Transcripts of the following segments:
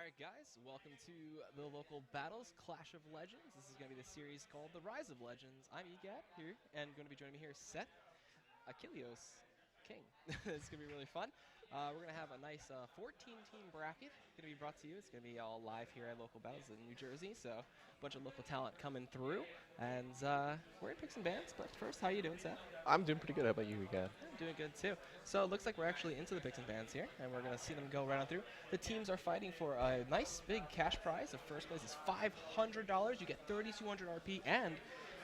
Alright guys, welcome to the local battles, Clash of Legends. This is going to be the series called The Rise of Legends. I'm EGAT here, and going to be joining me here is Seth, Achilleos, King. It's going to be really fun. We're going to have a nice 14-team bracket going to be brought to you. It's going to be all live here at local battles in New Jersey, so a bunch of local talent coming through. And we're going to pick some bands, but first, how you doing, Seth? I'm doing pretty good. How about you, EGAT? I'm doing good too. So it looks like we're actually into the picks and bans here, and we're going to see them go right on through. The teams are fighting for a nice big cash prize. The first place is $500. You get 3,200 RP and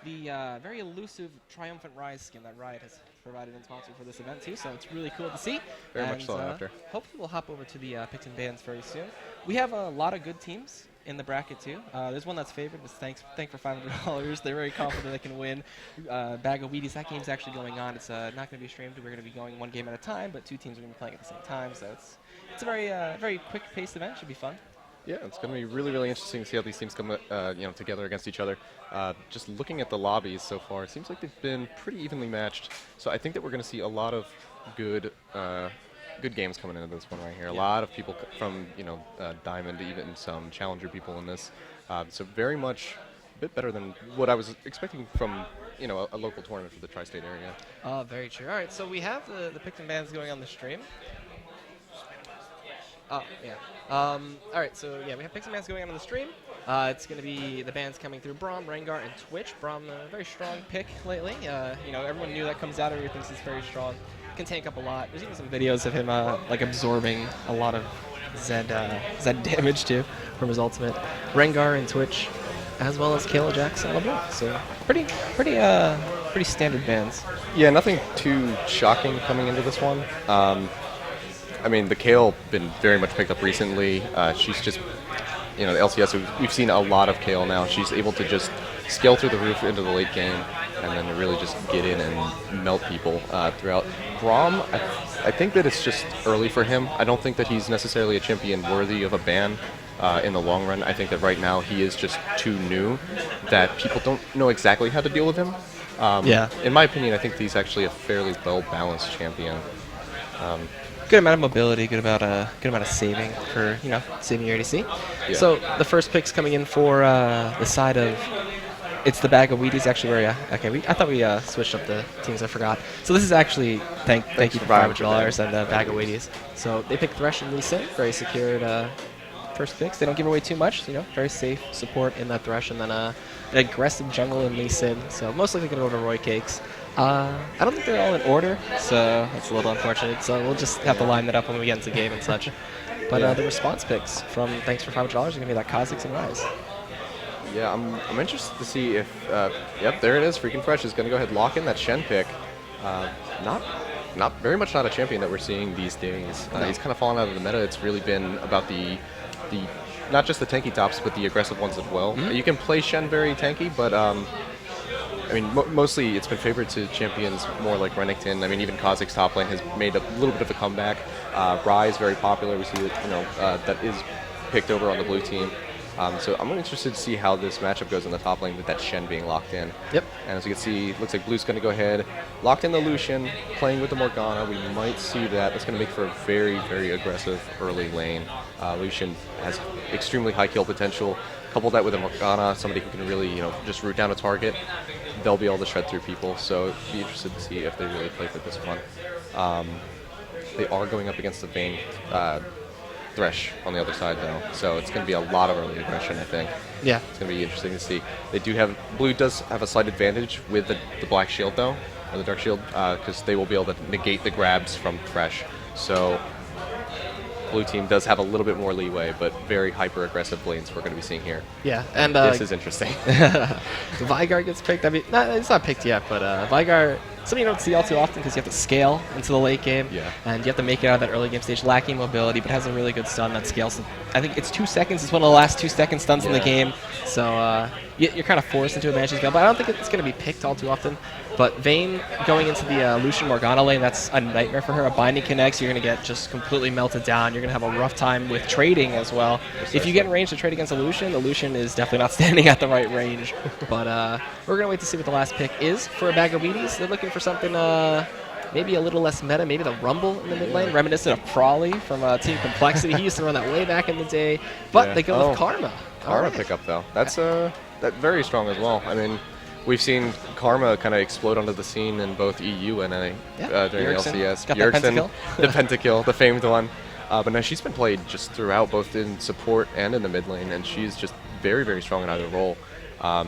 the very elusive Triumphant Rise skin that Riot has provided and sponsored for this event too. So it's really cool to see. Very much so after. Hopefully we'll hop over to the picks and bans very soon. We have a lot of good teams in the bracket too. There's one that's favored. It's thank for $500. They're very confident they can win. Bag of Weaties. That game's actually going on. It's not going to be streamed. We're going to be going one game at a time, but two teams are going to be playing at the same time. So it's a very quick-paced event. Should be fun. Yeah, it's going to be really interesting to see how these teams come together against each other. Just looking at the lobbies so far, it seems like they've been pretty evenly matched. So I think that we're going to see a lot of good games coming into this one right here. Yeah. A lot of people from Diamond, even some Challenger people in this. So very much a bit better than what I was expecting from a local tournament for the tri-state area. Oh, very true. All right, so we have the picks and bans going on the stream. Oh, yeah. All right, so yeah, we have picks and bans going on the stream. It's going to be the bands coming through Braum, Rengar, and Twitch. Braum, a very strong pick lately. Everyone new that comes out, everyone thinks he's very strong. Can tank up a lot. There's even some videos of him absorbing a lot of Zed damage too from his ultimate. Rengar and Twitch, as well as Kayla Jax and LeBron. So pretty standard bands. Yeah, nothing too shocking coming into this one. I mean, the Kale been very much picked up recently. She's just, the LCS, we've seen a lot of Kale now. She's able to just scale through the roof into the late game and then really just get in and melt people throughout. Braum, I think that it's just early for him. I don't think that he's necessarily a champion worthy of a ban in the long run. I think that right now he is just too new that people don't know exactly how to deal with him. In my opinion, I think he's actually a fairly well-balanced champion. Good amount of mobility, good amount of saving for saving your ADC. Yeah. So the first pick's coming in for the side of it's the Bag of Weaties actually. I thought we switched up the teams. I forgot. So this is actually thank you for $500 and Bag of Weaties. So they picked Thresh and Lee Sin, very secured first picks. They don't give away too much. Very safe support in that Thresh, and then an aggressive jungle in Lee Sin. So most likely gonna go to Roy Cakes. I don't think they're all in order, so that's a little unfortunate. So we'll just have to line that up when we get into the game and such. But the response picks from thanks for $500 are going to be that Kha'Zix and Rise. Yeah, I'm interested to see if, yep, there it is. Freaking Fresh is going to go ahead and lock in that Shen pick. Not very much not a champion that we're seeing these days. No. He's kind of fallen out of the meta. It's really been about the not just the tanky tops, but the aggressive ones as well. Mm-hmm. You can play Shen very tanky, but I mean, mostly it's been favored to champions more like Renekton. I mean, even Kha'Zix top lane has made a little bit of a comeback. Rise very popular. We see that that is picked over on the blue team. So I'm interested to see how this matchup goes in the top lane with that Shen being locked in. Yep. And as you can see, it looks like Blue's going to go ahead, locked in the Lucian, playing with the Morgana. We might see that. That's going to make for a very aggressive early lane. Lucian has extremely high kill potential. Couple that with a Morgana, somebody who can really, just root down a target. They'll be able to shred through people, so be interested to see if they really play for this one. They are going up against the Vayne Thresh on the other side, though, so it's going to be a lot of early aggression, I think. Yeah. It's going to be interesting to see. Blue does have a slight advantage with the Black Shield, though, or the Dark Shield, because they will be able to negate the grabs from Thresh. So Blue team does have a little bit more leeway, but very hyper-aggressive lanes we're going to be seeing here. Yeah, and this is interesting. Veigar gets picked. I mean, it's not picked yet, but Veigar, something you don't see all too often because you have to scale into the late game, and you have to make it out of that early game stage, lacking mobility, but has a really good stun that scales. I think it's 2 seconds. It's one of the last 2-second stuns in the game, so you're kind of forced into a managing scale, but I don't think it's going to be picked all too often. But Vayne going into the Lucian Morgana lane, that's a nightmare for her. A binding connects, you're going to get just completely melted down. You're going to have a rough time with trading as well. Precisely. If you get in range to trade against the Lucian is definitely not standing at the right range. But we're going to wait to see what the last pick is for a Bag of Weaties. They're looking for something maybe a little less meta, maybe the Rumble in the mid lane, reminiscent of Prawley from Team Complexity. He used to run that way back in the day, but Yeah. they go with Karma. Karma Alright. pickup though. That's that very strong as well. I mean, we've seen Karma kind of explode onto the scene in both EU and NA during the Bjergsen. LCS. Got that pentakill. The pentakill, the famed one. But no, she's been played just throughout, both in support and in the mid lane, and she's just very, very strong in either role.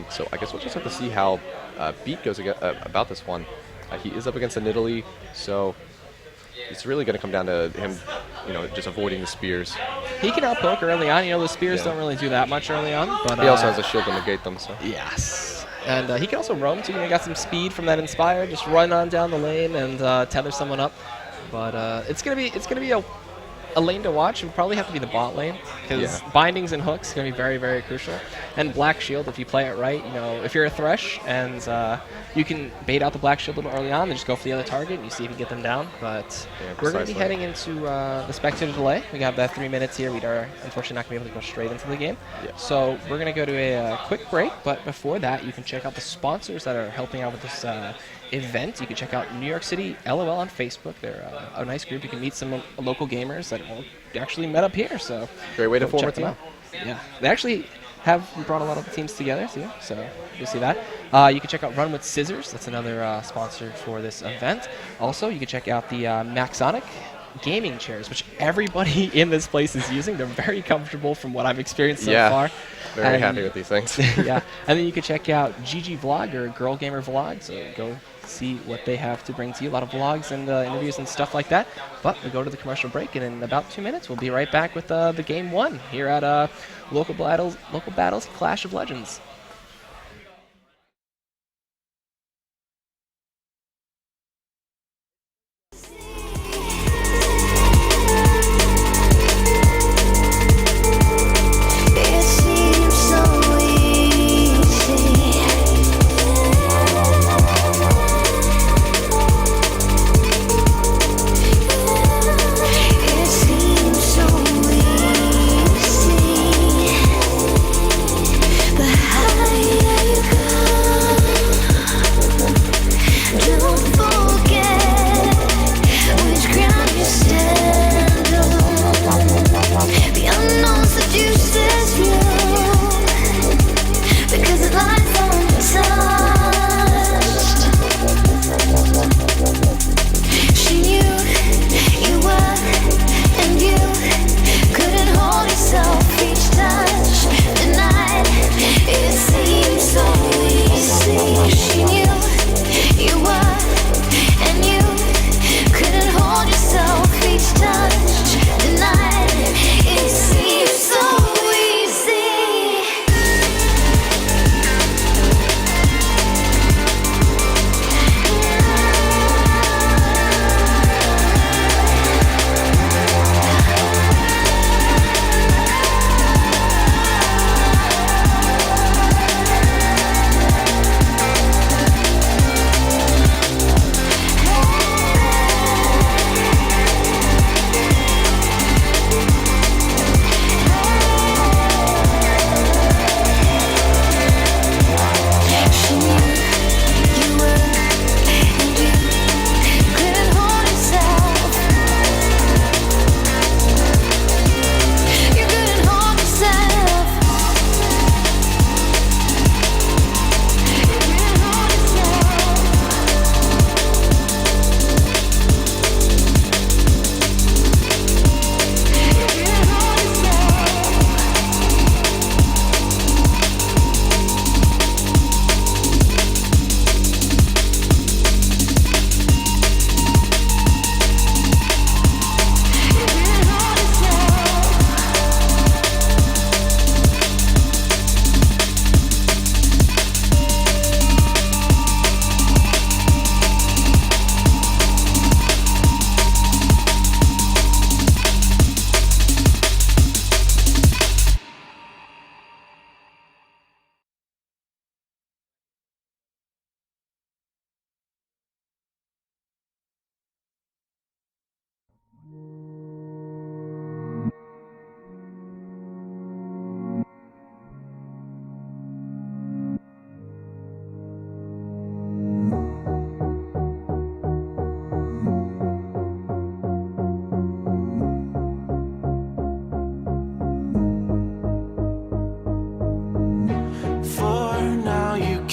So I guess we'll just have to see how Beat goes about this one. He is up against a Nidalee, so it's really going to come down to him, just avoiding the spears. He can outpoke early on. The spears don't really do that much early on, but he also has a shield to negate them. So yes, and he can also roam too. Got some speed from that Inspire. Just run on down the lane and tether someone up. But it's gonna be a lane to watch. It would probably have to be the bot lane because bindings and hooks are going to be very, very crucial. And Black Shield, if you play it right, if you're a Thresh and you can bait out the Black Shield a little early on and just go for the other target and you see if you get them down. But we're going to be heading into the spectator delay. We have that 3 minutes here. We are unfortunately not going to be able to go straight into the game. So we're going to go to a quick break. But before that, you can check out the sponsors that are helping out with this event. You can check out New York City LOL on Facebook. They're a nice group. You can meet some local gamers that actually met up here. So great way to form a check them team. out. Yeah, they actually have brought a lot of the teams together too. So you'll see that. You can check out Run with Scissors. That's another sponsor for this event. Also, you can check out the Maxonic gaming chairs, which everybody in this place is using. They're very comfortable from what I've experienced so far. Very happy with these things. Yeah, and then you can check out GG Vlog or Girl Gamer Vlog. So go see what they have to bring to you. A lot of vlogs and interviews and stuff like that. But we go to the commercial break, and in about 2 minutes, we'll be right back with the game 1 here at Local Battles Clash of Legends. The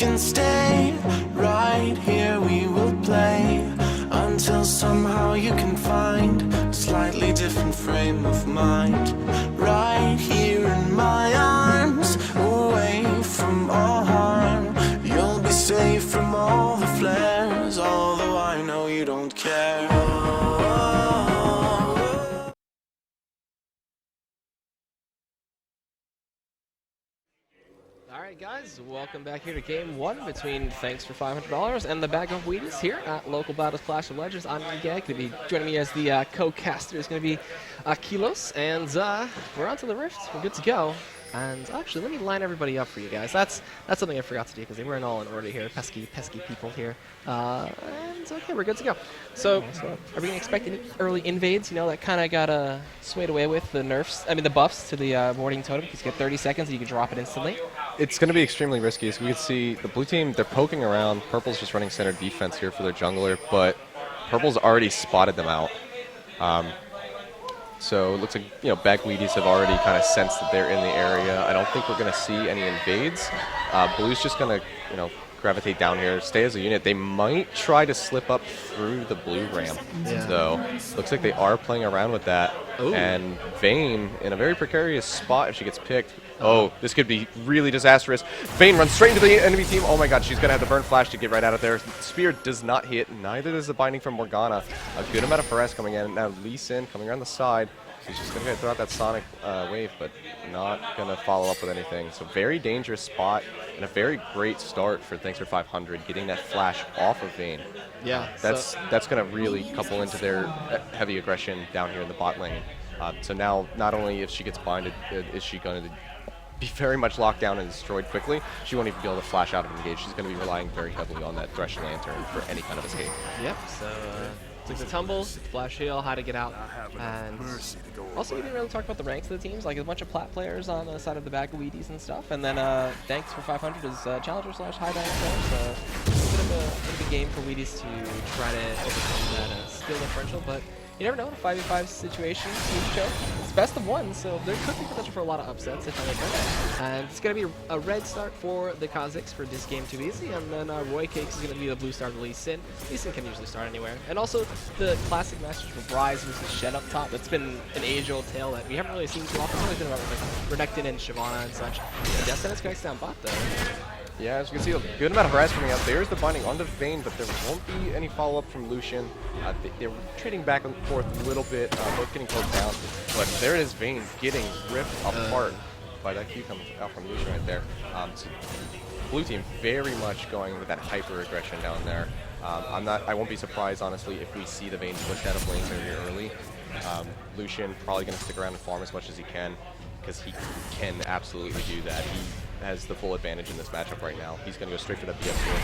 can stay right here, we will play until somehow you can find a slightly different frame of mind. Right here in my arms, away from all harm, you'll be safe from all the flares, although I know you don't care. Alright guys, welcome back here to game 1 between Thanks for $500 and the Bag of Weaties here at Local Battles Clash of Legends. I'm Gag. Going to be joining me as the co-caster is going to be Kilos, and we're on to the Rift. We're good to go. And actually, let me line everybody up for you guys. That's something I forgot to do because they weren't all in order here. Pesky people here. And okay, we're good to go. So, are we going to expect any early invades? You know, that kind of got swayed away with the nerfs. I mean, the buffs to the warding totem. You get 30 seconds and you can drop it instantly. It's going to be extremely risky. As you can see, the blue team, they're poking around. Purple's just running center defense here for their jungler, but Purple's already spotted them out. So it looks like, you know, Bag Weaties have already kind of sensed that they're in the area. I don't think we're going to see any invades. Blue's just going to, you know, gravitate down here, stay as a unit. They might try to slip up through the blue ramp, though. Looks like they are playing around with that. Ooh. And Vayne in a very precarious spot if she gets picked. Oh, this could be really disastrous. Vayne runs straight into the enemy team. Oh my god, she's going to have the burn flash to get right out of there. Spear does not hit. Neither does the binding from Morgana. A good amount of harass coming in. Now Lee Sin coming around the side. She's just going to throw out that Sonic wave, but not going to follow up with anything. So very dangerous spot and a very great start for Thanks for 500, getting that flash off of Vayne. Yeah. That's going to really couple into their heavy aggression down here in the bot lane. So now, not only if she gets binded, is she going to be very much locked down and destroyed quickly, she won't even be able to flash out of engage. She's going to be relying very heavily on that Thresh Lantern for any kind of escape. Yep, so took the tumble, flash heal, how to get out, and also we didn't really talk about the ranks of the teams, like a bunch of plat players on the side of the Bag of Weaties and stuff, and then Thanks for 500 is Challenger / High Dive player, so it's a bit of a game for Weaties to try to overcome that skill differential, but you never know, in a 5v5 situation, huge choke. It's best of one, so there could be potential for a lot of upsets if anything. And it's going to be a red start for the Kazakhs for this game too easy, and then Roy Cakes is going to be the blue start of Lee Sin. Lee Sin can usually start anywhere. And also the classic matches for Rise versus Shed up top. That's been an age-old tale that we haven't really seen too often. It's always been about like Renekton and Shyvana and such. The Death Sentence connects down bot though. Yeah, as you can see, a good amount of harass coming out. There's the binding onto Vayne, but there won't be any follow-up from Lucian. They're trading back and forth a little bit, both getting close down. But there it is, Vayne getting ripped apart by that Q coming out from Lucian right there. So blue team very much going with that hyper-aggression down there. I won't be surprised, honestly, if we see the Vayne pushed out of lanes very early. Lucian probably going to stick around and farm as much as he can, because he can absolutely do that. He has the full advantage in this matchup right now. He's going to go straight for that BF sword.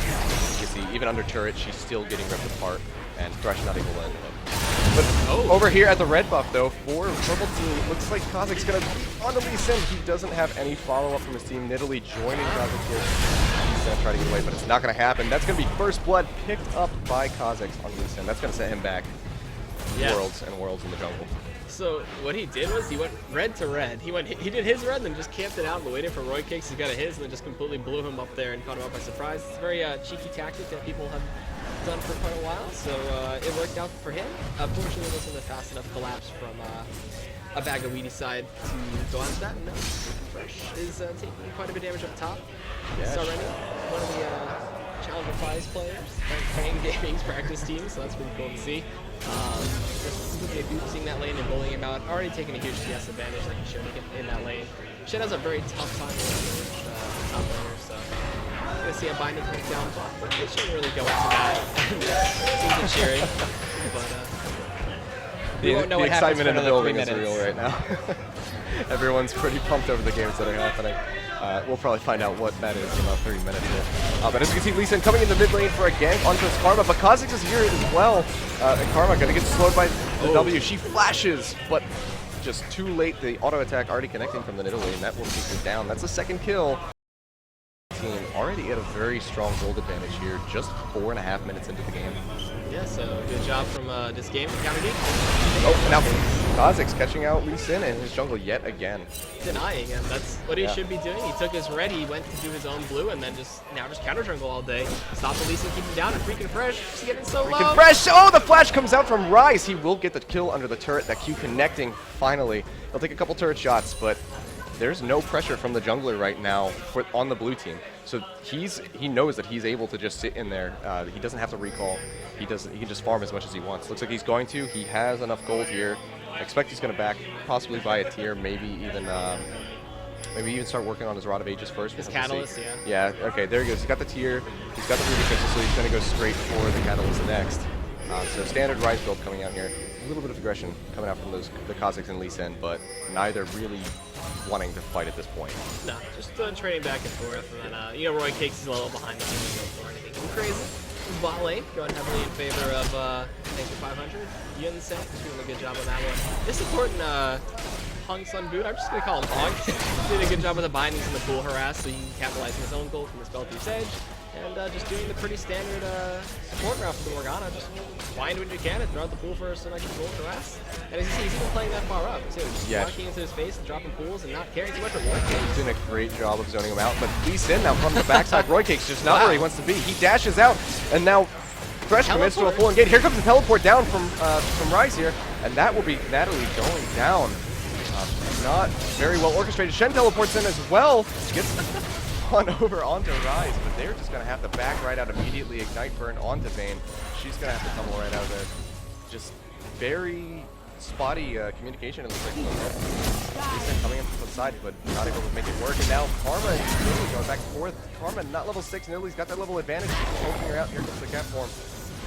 You can see, even under turret, she's still getting ripped apart, and Thresh not able to end it. But over here at the red buff, though, for purple team, looks like Kazakh's going to be on the Lee Sin. He doesn't have any follow-up from his team. Nidalee joining Kazakh here. He's going to try to get away, but it's not going to happen. That's going to be first blood picked up by Kazakhs on Lee Sin. That's going to set him back worlds and worlds in the jungle. So what he did was he went red to red. He did his red and then just camped it out and waited for Roy Cakes. He got a his and then just completely blew him up there and caught him up by surprise. It's a very cheeky tactic that people have done for quite a while, so it worked out for him. Unfortunately, it wasn't a fast enough collapse from a Bag of Weaties side to go after that. And now Fresh is taking quite a bit of damage up top. Yeah, already one of the Challenger 5 players playing Gaming's practice team, so that's pretty cool to see. Just boosting that lane and bullying him out, already taking a huge CS advantage like he showed in that lane. Shed has a very tough time with top laner, so I'm going to see a binding come down, but they shouldn't really go into that. Seems cheering, but we won't know what happens for another 3 minutes. The excitement in the building is real right now. Everyone's pretty pumped over the games that are happening. We'll probably find out what that is in about 30 minutes here. But as you can see, Lee Sin coming in the mid lane for a gank onto his Karma, but Kazakhs is here as well. And Karma going to get slowed by the W. She flashes, but just too late. The auto attack already connecting from the Nidalee, and that will take her down. That's the second kill. Team already at a very strong gold advantage here, just 4.5 minutes into the game. Yeah, so good job from this game from Counter Geek. Oh, now Kha'Zix catching out Lee Sin in his jungle yet again. Denying him. That's what he should be doing. He took his red, he went to do his own blue, and then just counter jungle all day. Stop the Lee Sin, keep him down, and freaking Fresh just getting so low. Freaking Fresh! Oh, the flash comes out from Rise. He will get the kill under the turret. That Q connecting finally. He'll take a couple turret shots, but there's no pressure from the jungler right now on the blue team. So he knows that he's able to just sit in there. He doesn't have to recall. He can just farm as much as he wants. Looks like he's going to. He has enough gold here. I expect he's going to back, possibly buy a tier, maybe even start working on his Rod of Ages first. His Catalyst, yeah. Yeah, okay, there he goes. He's got the tier. He's got the Ruby Fixes, so he's going to go straight for the Catalyst next. So standard Rise build coming out here. A little bit of aggression coming out from the Kha'Zix and Lee Sin, but neither really wanting to fight at this point. No, just trading back and forth, and then Roy Cakes is a little behind the scenes for anything too crazy. Bot lane going heavily in favor of thanks for 500. Yun Sen doing a good job on that one. This important Hung Sun Boot, I'm just gonna call him Hong. Did a good job with the bindings and the pool harass, so he can capitalize on his own goal from the spell through Sedge. And just doing the pretty standard support route for the Morgana. Just find what you can and throw out the pool first so I can pull harass. And as you see, he's even playing that far up too. Just walking into his face and dropping pools and not caring too much of Roy Cakes. He's doing a great job of zoning him out, but Lee Sin now from the backside. Roy Cakes just not where he wants to be. He dashes out, and now Fresh commits to a full engage. Here comes the teleport down from Rise here, and that will be Natalie going down. Not very well orchestrated. Shen teleports in as well. Gets on over onto Rise, but they're just going to have to back right out immediately. Ignite Burn onto Vayne. She's going to have to tumble right out of there. Just very spotty communication, it looks like. Lee coming in from the side, but not able to make it work. And now Karma and Nidalee going back and forth. Karma not level 6. Nidalee's got that level advantage. She's poking her out. Here comes the cat form.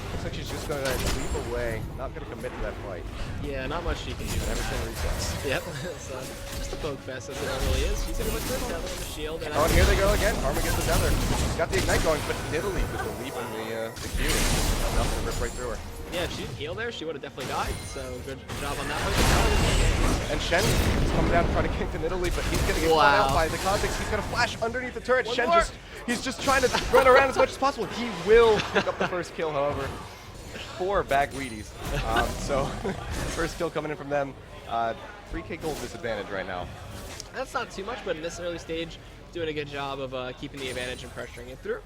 Looks like she's just going to leap away. Not going to commit to that fight. Yeah, not much she can do. Everything resets. Yep. So just a poke fest as it really is. She's going to look for a tether and a shield. And here they go again. Karma gets the tether. She's got the ignite going, but Nidalee with the leap and the Q. Enough to rip right through her. Yeah, if she didn't heal there, she would have definitely died. So good job on that one. And Shen is coming down to try to kick to Nidalee, but he's going to get caught out by the Kha'Zix. He's going to flash underneath the turret. Shen he's just trying to run around as much as possible. He will pick up the first kill, however, for Bag Weaties. So first kill coming in from them. 3k gold disadvantage right now. That's not too much, but in this early stage, doing a good job of keeping the advantage and pressuring it through.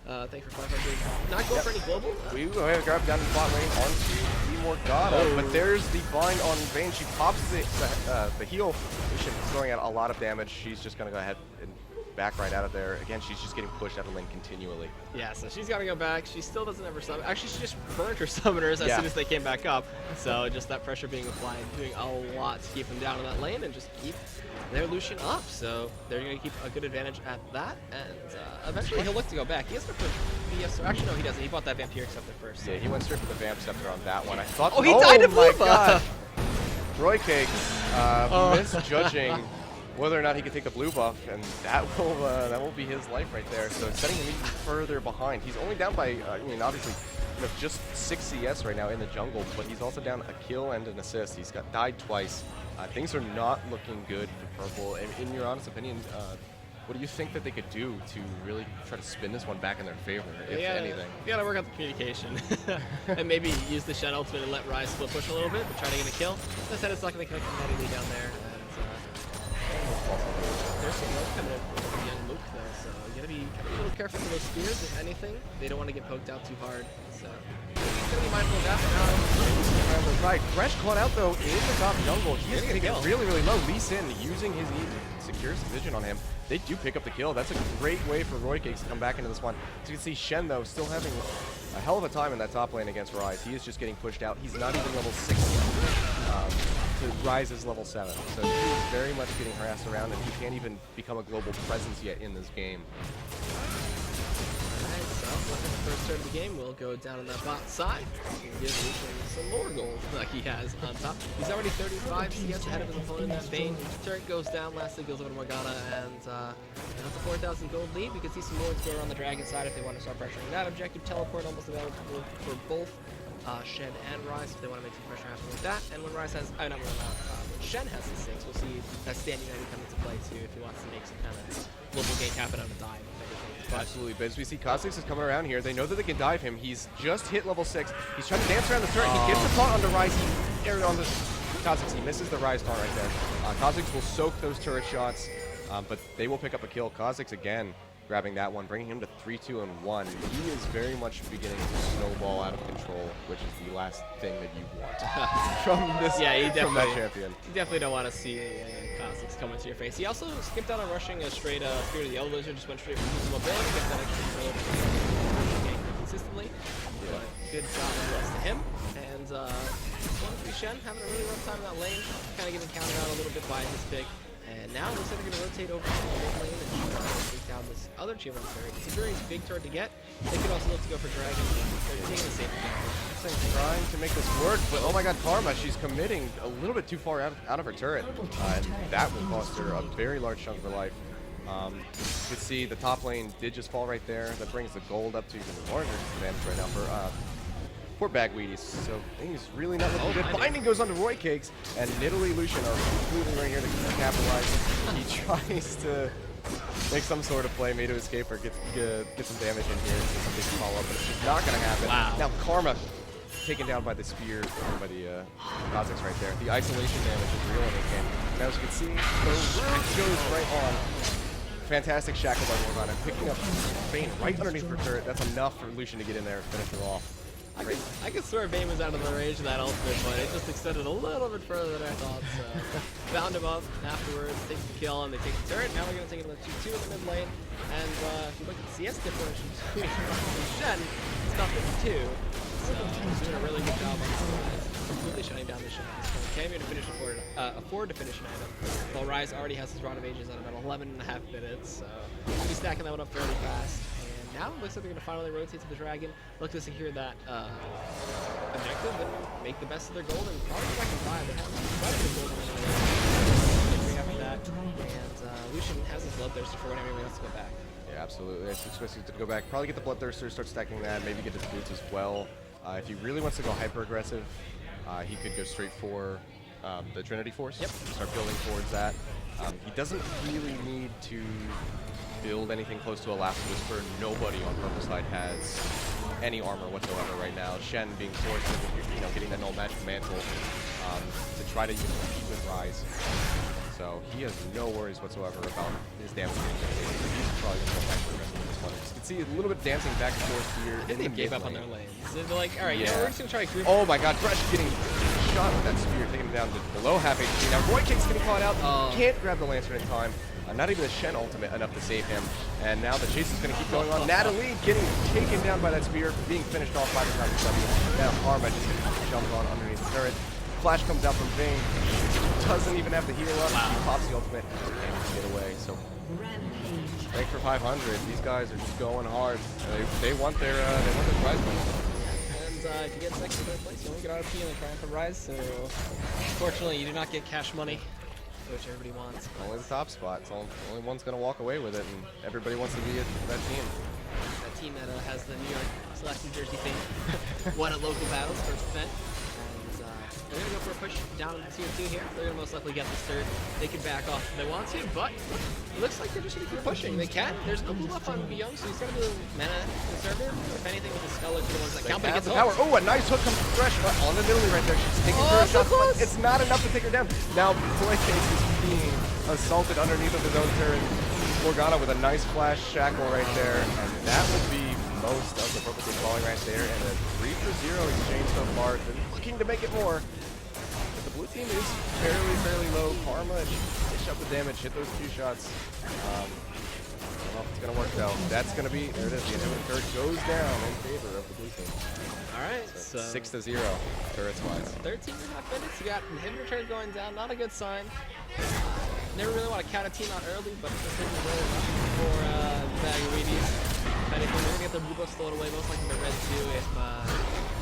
Thanks for 500. Not going for any global. We go ahead and grab down the bot lane onto the Morgana, but there's the bind on Vayne. She pops the heal. She's throwing out a lot of damage. She's just going to go ahead and back right out of there. Again, she's just getting pushed out of the lane continually. Yeah, so she's got to go back. She still doesn't ever summon. Actually, she just burned her summoners as soon as they came back up. So just that pressure being applied, doing a lot to keep them down in that lane and just keep their Lucian up. So they're going to keep a good advantage at that. And eventually he'll look to go back. He has to put actually, no, he doesn't. He bought that Vampiric Scepter first. So. Yeah, he went straight for the Vamp Scepter on that one. I thought. Oh, he died to blue buff! Roy Cakes misjudging whether or not he could take the blue buff, and that will be his life right there. So setting him even further behind. He's only down by, I mean, obviously, just 6 CS right now in the jungle, but he's also down a kill and an assist. He's died twice. Things are not looking good for Purple. In your honest opinion, what do you think that they could do to really try to spin this one back in their favor, if anything? You gotta work out the communication. And maybe use the Shen ultimate and let Rise split push a little bit, but try to get a kill. As I said, it's not gonna connect competitively down there. There's some love coming in from young Luke though, so you gotta be a little careful with those spears, if anything. They don't want to get poked out too hard, so he's gonna be mindful of that for now. Right, Fresh caught out though in the top jungle. He's gonna get really, really low. Lee Sin using his E secures the vision on him. They do pick up the kill. That's a great way for Roy Cakes to come back into this one. As you can see, Shen though still having a hell of a time in that top lane against Rise. He is just getting pushed out. He's not even level 6 to Rise is level 7. So he's very much getting harassed around, and he can't even become a global presence yet in this game. Alright, so looking at the first turn of the game, we'll go down on that bot side and give Lucian some more gold like he has on top. He's already 35 CS ahead of his opponent in that Vayne. Turret goes down, lastly goes over to Morgana, and that's a 4,000 gold lead. We can see some more go around the dragon side if they want to start pressuring that objective. Teleport almost available for both Shen and Rise if they want to make some pressure happen with that. And when Rise has, not when Shen has the 6. We'll see that Stand United come into play too if he wants to make some kind of global gank happen on a dive. Absolutely, but as we see Kha'Zix is coming around here, they know that they can dive him. He's just hit level 6. He's trying to dance around the turret. He gets the taunt on the Rise. He on the Kha'Zix. He misses the Rise taunt right there. Kha'Zix will soak those turret shots, but they will pick up a kill. Kha'Zix again grabbing that one, bringing him to 3-2-1. He is very much beginning to snowball out of control, which is the last thing that you want from this from that champion. You definitely don't want to see Kha'Zix come into your face. He also skipped out on rushing a straight Spirit of the Yellow Lizard, just went straight for his mobility, gets that extra control consistently. But good job to him. And 1-3 Shen having a really rough time in that lane, kind of getting countered out a little bit by his pick. And now it looks like they're going to rotate over to the mid lane and take down this other tier 1 turret. It's a very big turret to get. They could also look to go for Dragon. They're taking the safe gamble. Trying to make this work, but oh my god, Karma, she's committing a little bit too far out of her turret. And that will cost her a very large chunk of her life. You can see the top lane did just fall right there. That brings the gold up to even larger damage right now for poor bag Weaties. So things really not looking good. Binding goes on to Roy Cakes, and Nidalee Lucian are completely right here to capitalize. He tries to make some sort of play, maybe to escape or get some damage in here, get some big follow up, but it's just not going to happen. Wow. Now Karma taken down by the spear, by the Kha'Zix right there. The isolation damage is real in this game. Now as you can see, the root goes right on. Fantastic shackle by Morgana, picking up Bane right underneath her turret. That's enough for Lucian to get in there and finish her off. I could swear Bane was out of the range of that ultimate, but it just extended a little bit further than I thought. So found him up afterwards, takes the kill, and they take the turret. Now we're going to take it to 2-2 in the mid lane. And if you look at the CS differential between Shen, it's not 52. So he's doing a really good job on this guys. Completely shutting down the Shen. Cameo to finish afford to finish an item. While Rise already has his Rod of Ages at about 11.5 minutes, so he'll be stacking that one up fairly fast. Now it looks like they're going to finally rotate to the Dragon, look to secure that objective, and make the best of their gold, and probably go back and buy. They have quite a bit of gold anyway. After that, and Lucian has his Bloodthirster for whenever he wants to go back. Yeah, absolutely. I expect him to go back. Probably get the Bloodthirster, start stacking that, maybe get his boots as well. If he really wants to go hyper-aggressive, he could go straight for the Trinity Force. Yep. Start building towards that. He doesn't really need to build anything close to a Last Whisper. Nobody on purple side has any armor whatsoever right now. Shen being forced into, getting that null magic mantle to try to compete with Rise. So he has no worries whatsoever about his damage. He's probably going to go back for the rest of this one. You can see a little bit dancing back and forth here. I think they gave up on their lanes. They're like, all right, we're just going to try to group. Oh my god, Thresh getting shot with that spear, taking him down to below half HP. Now Roy Cake's getting caught out. Can't grab the Lancer in time. Not even the Shen ultimate enough to save him. And now the chase is going to keep going on. Nidalee getting taken down by that spear, being finished off by the time W. Now Karma just jumps on underneath the turret. Flash comes out from Vayne. Doesn't even have to heal up. He pops the ultimate and can get away. So rank for 500. These guys are just going hard. They want their prize money. And if you get second or third place, you only get RP in the Triumph of Rise. So unfortunately, you do not get cash money, which everybody wants. Only the top spot. It's only one's going to walk away with it, and everybody wants to be at that team. That team that has the New York / New Jersey thing. Won at local battles for event. They're going to go for a push down into tier 2 here. They're going to most likely get this third. They can back off if they want to, but it looks like they're just going to keep pushing. They can. There's a couple left on Young, so he's going to be mana conservative. If anything, with the Skull are the ones that count, but he gets the power. Oh, a nice hook comes from Thresh on the Nidalee right there. She's taking her shots, but it's not enough to take her down. Now, Roy Cakes is being assaulted underneath of his own turret. Morgana with a nice flash shackle right there, and that would be most of the purple team falling right there, and a 3-for-0 exchange so far. They're looking to make it more. But the blue team is fairly low. Karma, dish up the damage, hit those 2 shots. I don't know if it's going to work though. That's going to be, there it is, the inhibitor turret goes down in favor of the blue team. Alright, so 6-0, turrets wise. 13.5 minutes, you got inhibitor turret going down, not a good sign. Never really want to count a team out early, but this is really rough for the bag of Weaties. If anything, they're going to get their blue buff stolen away, most likely their red too, if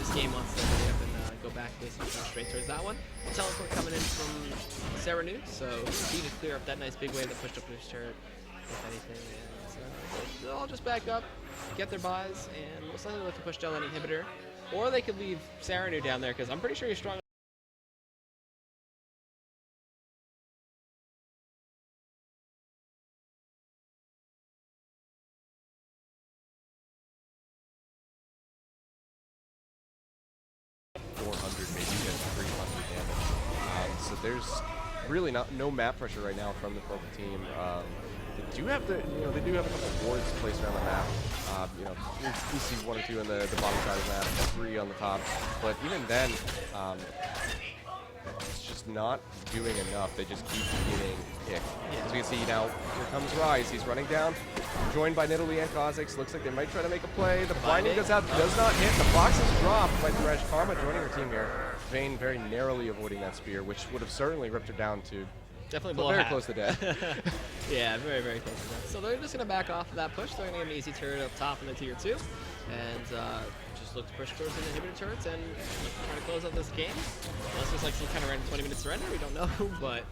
this game wants to hurry up and go back basically straight towards that one. Teleport coming in from Serenu, so he to clear up that nice big wave that pushed up his turret, if anything. And so they'll all just back up, get their buys, and most likely look to push down an inhibitor. Or they could leave Serenu down there, because I'm pretty sure he's strong there's really no map pressure right now from the purple team. They do have they do have a couple of wards placed around the map. We see 1 or 2 on the bottom side of the map, 3 on the top. But even then, it's just not doing enough. They just keep getting kicked. Yeah. So you can see now, here comes Rise. He's running down, joined by Nidalee and Kha'Zix. Looks like they might try to make a play. The binding goes out, does not hit. The box is dropped by Thresh. Karma joining her team here. Vayne very narrowly avoiding that spear, which would have certainly ripped her down to definitely below very half. Close to death. Yeah, very, very close to death. So they're just going to back off of that push. They're going to get an easy turret up top in the tier 2. And just look to push towards the inhibitor turrets and try to close out this game. Unless there's like some kind of random 20-minute surrender, we don't know. But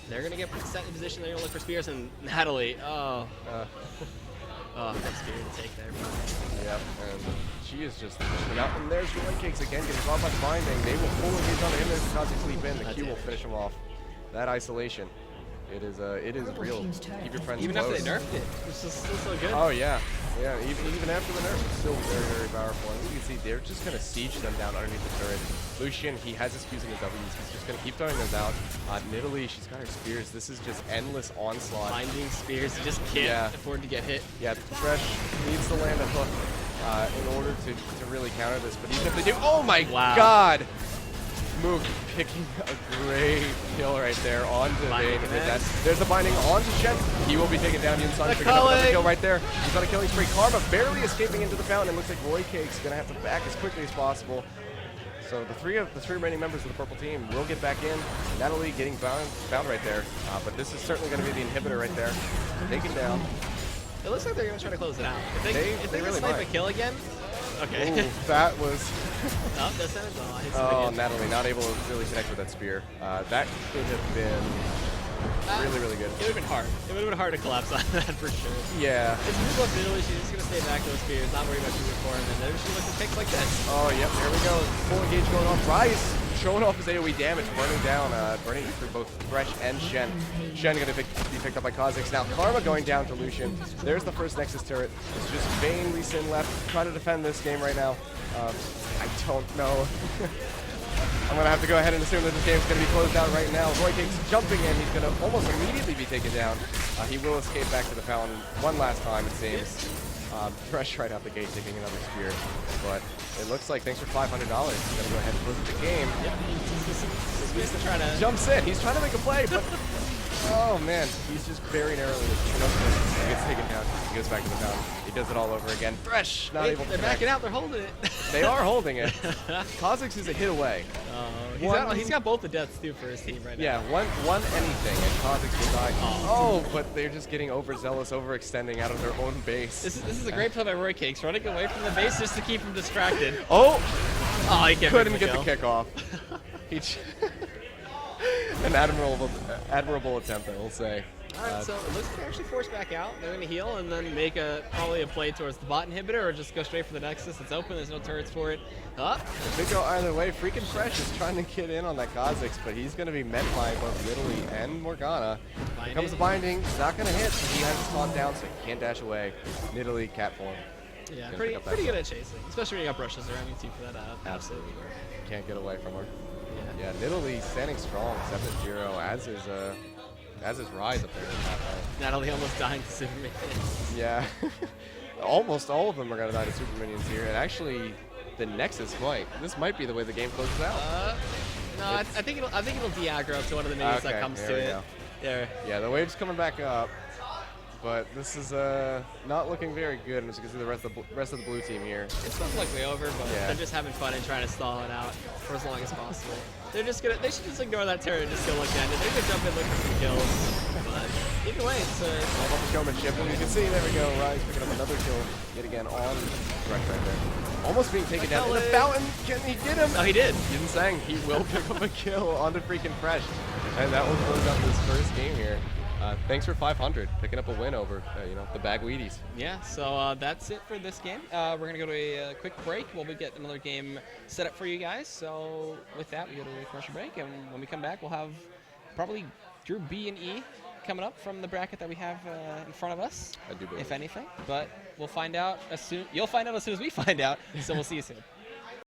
they're going to get set in position. They're going to look for spears. And Nidalee, that's scary to take there. Yep, and she is just pushing out. And there's Roy Cakes again, getting caught by binding. They will pull engage on him. There's Kha'Zix sleep in. The Q will finish him off. That isolation. It is real. Keep your friends even close. After they nerfed it, it's just still so good. Oh yeah, yeah. Even after the nerf, it's still very, very powerful. And you can see they're just gonna siege them down underneath the turret. Lucian, he has his Qs and his Ws. He's just gonna keep throwing those out. Nidalee, she's got her spears. This is just endless onslaught. Binding spears, you just can't afford to get hit. Yeah, Thresh needs to land a hook in order to really counter this. But even if they do, oh my God! Mook picking a great kill right there onto Vayne with that. There's the binding onto Shen. He will be taken down. Yunsan picking up another kill right there. He's on a killing spree. Karma barely escaping into the fountain. It looks like Roy Cake's gonna have to back as quickly as possible. So the three remaining members of the purple team will get back in. Nidalee getting bound right there. But this is certainly going to be the inhibitor right there. Taken down. It looks like they're going to try to close it out. If they really snipe might. a kill again. Okay. Ooh, that was. Oh, that's not Oh, Nidalee not able to really connect with that spear. That could have been really good. It would have been hard. It would have been hard to collapse on that for sure. Yeah. It's move up middle. She's just going to stay back those spears, not worry about shooting for him, and then she looks to pick like this. Oh, yep. There we go. Full engage going on. Rise showing off his AoE damage, burning down, burning through both Thresh and Shen. Shen going to be picked up by Kha'Zix. Now Karma going down to Lucian. There's the first Nexus turret. It's just Vayne, Lee Sin left. Try to defend this game right now. I don't know. I'm going to have to go ahead and assume that this game's going to be closed out right now. Roy Cake's jumping in. He's going to almost immediately be taken down. He will escape back to the fountain one last time, it seems. Thresh right out the gate taking another spear. But it looks like, thanks for $500, he's going to go ahead and close the game. Yep, he's trying to... Jumps in. He's trying to make a play, but... Oh, man. He's just very narrowly he gets taken down. He goes back to the fountain. He does it all over again. Thresh not able to They're backing out. They're holding it. They are holding it. Kha'Zix is a hit away. He's got both the deaths, too, for his team right now. Yeah, one anything, and Kha'Zix will die. Oh, but they're just getting overzealous, overextending out of their own base. This is a great play by Roy Cakes, running away from the base just to keep him distracted. Oh! He couldn't get the kickoff. An admirable attempt, I will say. Alright, so it looks like they're actually forced back out. They're going to heal and then make probably a play towards the bot inhibitor or just go straight for the Nexus. It's open, there's no turrets for it. If they go either way, freaking Thresh is trying to get in on that Kha'Zix, but he's going to be met by both Nidalee and Morgana. Here comes the binding. It's not going to hit. He has his taunt down, so he can't dash away. Nidalee, cat form. Yeah, pretty good at chasing, especially when you got brushes around you too for that. Absolutely. Can't get away from her. Yeah, Nidalee standing strong, 7-0, as is Rise up there. Nidalee almost dying to super minions. Yeah. Almost all of them are going to die to super minions here, and actually the Nexus might. This might be the way the game closes out. No, I think it'll de-aggro to one of the minions that comes to it. Yeah, the wave's coming back up. But this is not looking very good, as you can see the rest of the blue team here. It's most likely over, but they're just having fun and trying to stall it out for as long as possible. They should just ignore that turret and just go look at it. They're gonna jump in, look for some kills. But either way, it's all about the showmanship. And you can see, there we go, Rise picking up another kill yet again on Direct right there. Almost being taken down in the fountain. Can he get him? Oh, he did. Yin Sang, he will pick up a kill onto freaking Thresh. And that will close out this first game here. Thanks for 500, picking up a win over, the bag Weaties. Yeah, so that's it for this game. We're going to go to a quick break while we get another game set up for you guys. So with that, we go to a commercial break, and when we come back, we'll have probably Group B and E coming up from the bracket that we have in front of us, I do believe. if anything. But we'll find out as soon. You'll find out as soon as we find out. So we'll see you soon.